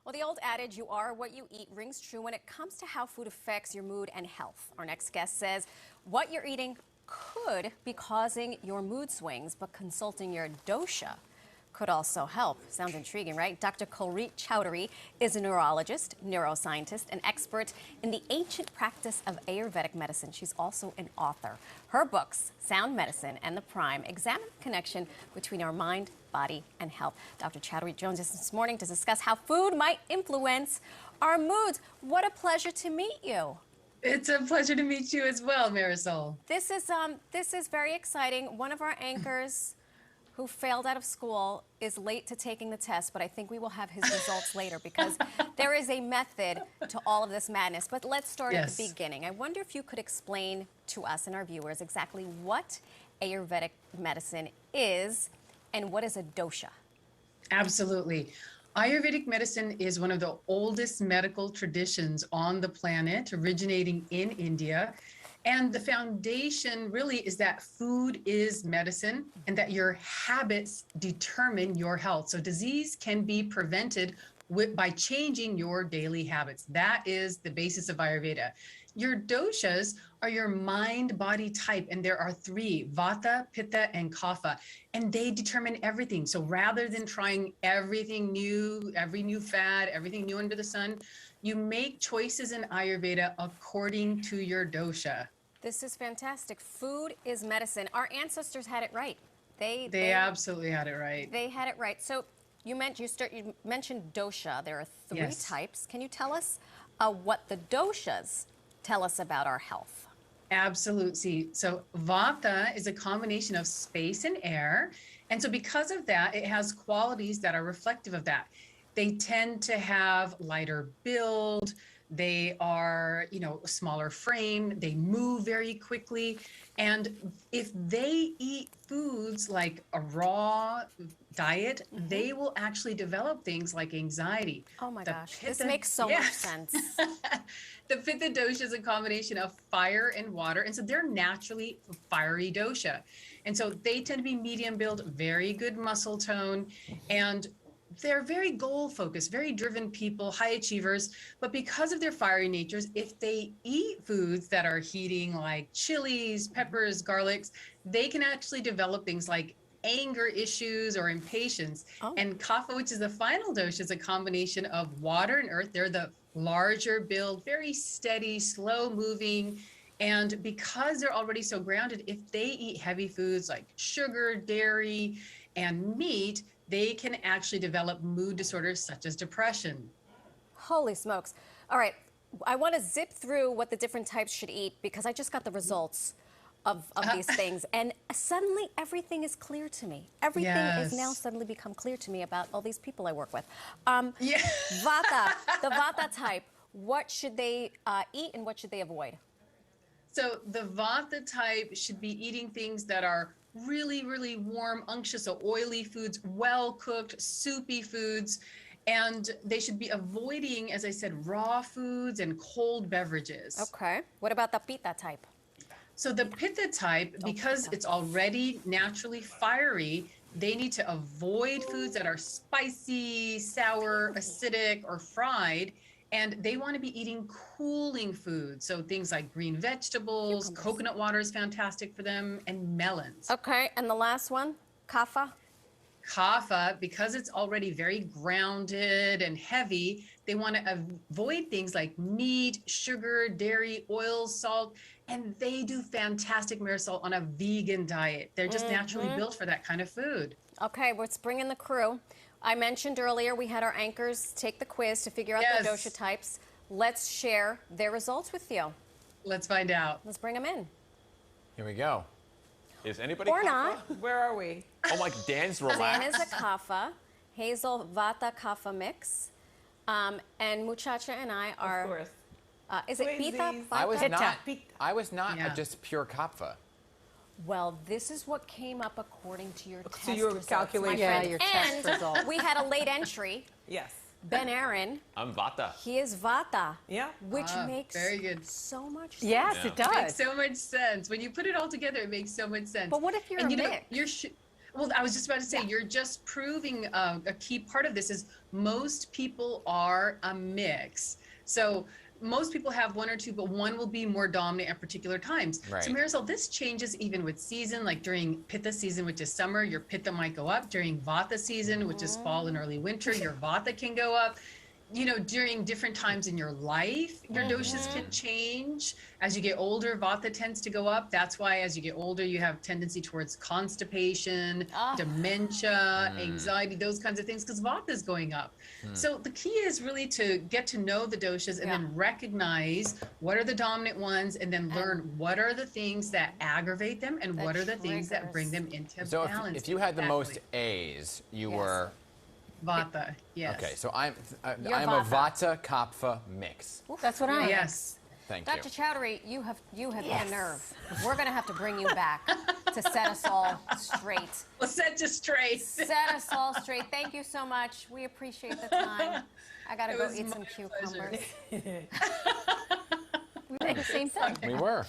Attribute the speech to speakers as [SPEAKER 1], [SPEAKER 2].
[SPEAKER 1] Well, the old adage, you are what you eat, rings true when it comes to how food affects your mood and health. Our next guest says what you're eating could be causing your mood swings, but consulting your dosha could also help. Sounds intriguing, right? Dr. Kulreet Chaudhary is a neurologist, neuroscientist, and expert in the ancient practice of Ayurvedic medicine. She's also an author. Her books, Sound Medicine and The Prime, examine the connection between our mind, body, and health. Dr. Chaudhary joins us this morning to discuss how food might influence our moods. What a pleasure to meet you.
[SPEAKER 2] It's a pleasure to meet you as well, Marysol.
[SPEAKER 1] This is very exciting. One of our anchors who failed out of school is late to taking the test, but I think we will have his results later because there is a method to all of this madness. But let's start at the beginning. I wonder if you could explain to us and our viewers exactly what Ayurvedic medicine is and what is a dosha.
[SPEAKER 2] Absolutely. Ayurvedic medicine is one of the oldest medical traditions on the planet, originating in India. And the foundation really is that food is medicine and that your habits determine your health. So disease can be prevented by changing your daily habits. That is the basis of Ayurveda. Your doshas are your mind body type, and there are three: vata, pitta, and kapha, and they determine everything. So rather than trying everything new, every new fad, everything new under the sun, you make choices in Ayurveda according to your dosha.
[SPEAKER 1] This is fantastic. Food is medicine. Our ancestors had it right.
[SPEAKER 2] They absolutely had it right.
[SPEAKER 1] They had it right. So you mentioned dosha. There are three types. Can you tell us what the doshas tell us about our health?
[SPEAKER 2] Absolutely. So vata is a combination of space and air. And so because of that, it has qualities that are reflective of that. They tend to have lighter build. They are, a smaller frame. They move very quickly. And if they eat foods like a raw diet, they will actually develop things like anxiety.
[SPEAKER 1] Oh my gosh, this makes so much sense.
[SPEAKER 2] The pitta dosha is a combination of fire and water. And so they're naturally fiery dosha. And so they tend to be medium build, very good muscle tone, and they're very goal focused, very driven people, high achievers. But because of their fiery natures, if they eat foods that are heating like chilies, peppers, garlics, they can actually develop things like anger issues or impatience. And kapha, which is the final dosha, is a combination of water and earth. They're the larger build, very steady, slow moving. And because they're already so grounded, if they eat heavy foods like sugar, dairy, and meat, they can actually develop mood disorders such as depression.
[SPEAKER 1] Holy smokes. All right, I want to zip through what the different types should eat because I just got the results of these things, and suddenly everything is clear to me. Everything is now suddenly become clear to me about all these people I work with. Vata, the vata type, what should they eat and what should they avoid?
[SPEAKER 2] So the vata type should be eating things that are really, really warm, unctuous, so oily foods, well-cooked, soupy foods, and they should be avoiding, as I said, raw foods and cold beverages.
[SPEAKER 1] Okay. What about the pitta type?
[SPEAKER 2] So the pitta type, because it's already naturally fiery, they need to avoid foods that are spicy, sour, acidic, or fried. And they want to be eating cooling foods. So things like green vegetables, coconut water is fantastic for them, and melons.
[SPEAKER 1] Okay, and the last one, kapha?
[SPEAKER 2] Kapha, because it's already very grounded and heavy, they want to avoid things like meat, sugar, dairy, oil, salt, and they do fantastic, Marysol, on a vegan diet. They're just naturally built for that kind of food.
[SPEAKER 1] Okay, let's bring in the crew. I mentioned earlier we had our anchors take the quiz to figure out the dosha types. Let's share their results with you.
[SPEAKER 2] Let's find out.
[SPEAKER 1] Let's bring them in.
[SPEAKER 3] Here we go. Is anybody
[SPEAKER 1] Or
[SPEAKER 3] kapha?
[SPEAKER 1] not.
[SPEAKER 4] Where are we?
[SPEAKER 3] Oh, like Dan's relaxed.
[SPEAKER 1] Dan is a kapha, Hazel vata kapha mix, and Muchacha and I are.
[SPEAKER 4] Of course.
[SPEAKER 1] Is it pitta?
[SPEAKER 4] Twinsies.
[SPEAKER 1] Vata?
[SPEAKER 3] I was not just pure kapha.
[SPEAKER 1] Well, this is what came up according to your test
[SPEAKER 4] your
[SPEAKER 1] results,
[SPEAKER 4] calculation.
[SPEAKER 1] my friend.
[SPEAKER 4] Your
[SPEAKER 1] test results. We had a late entry.
[SPEAKER 4] Yes.
[SPEAKER 1] Ben Aaron.
[SPEAKER 3] I'm vata.
[SPEAKER 1] He is vata.
[SPEAKER 4] Yeah.
[SPEAKER 1] Which makes
[SPEAKER 2] very good.
[SPEAKER 1] so much sense.
[SPEAKER 4] Yes, it does.
[SPEAKER 2] It makes so much sense. When you put it all together, it makes so much sense.
[SPEAKER 1] But what if you're a mix?
[SPEAKER 2] Well, I was just about to say, you're just proving a key part of this is most people are a mix. So most people have one or two, but one will be more dominant at particular times.
[SPEAKER 3] Right.
[SPEAKER 2] So Marysol, this changes even with season, like during Pitta season, which is summer, your Pitta might go up. During Vata season, which is fall and early winter, your Vata can go up. You know, during different times in your life, your doshas can change. As you get older, Vata tends to go up. That's why as you get older, you have tendency towards constipation, dementia, anxiety, those kinds of things, because Vata is going up. So the key is really to get to know the doshas and then recognize what are the dominant ones, and then learn what are the things that aggravate them and what are the things that bring them into balance.
[SPEAKER 3] If you had the most A's, you were...
[SPEAKER 2] Vata, yes.
[SPEAKER 3] Okay, so I'm a
[SPEAKER 1] Vata.
[SPEAKER 3] Vata Kapha mix.
[SPEAKER 1] That's what I am.
[SPEAKER 2] Yes.
[SPEAKER 3] Thank
[SPEAKER 1] Dr.
[SPEAKER 3] you.
[SPEAKER 1] Chaudhary, you have hit a nerve. We're going to have to bring you back to set us all straight.
[SPEAKER 2] Well, set you straight.
[SPEAKER 1] Set us all straight. Thank you so much. We appreciate the time. I got to go eat some cucumbers. We were the same thing.
[SPEAKER 3] We were.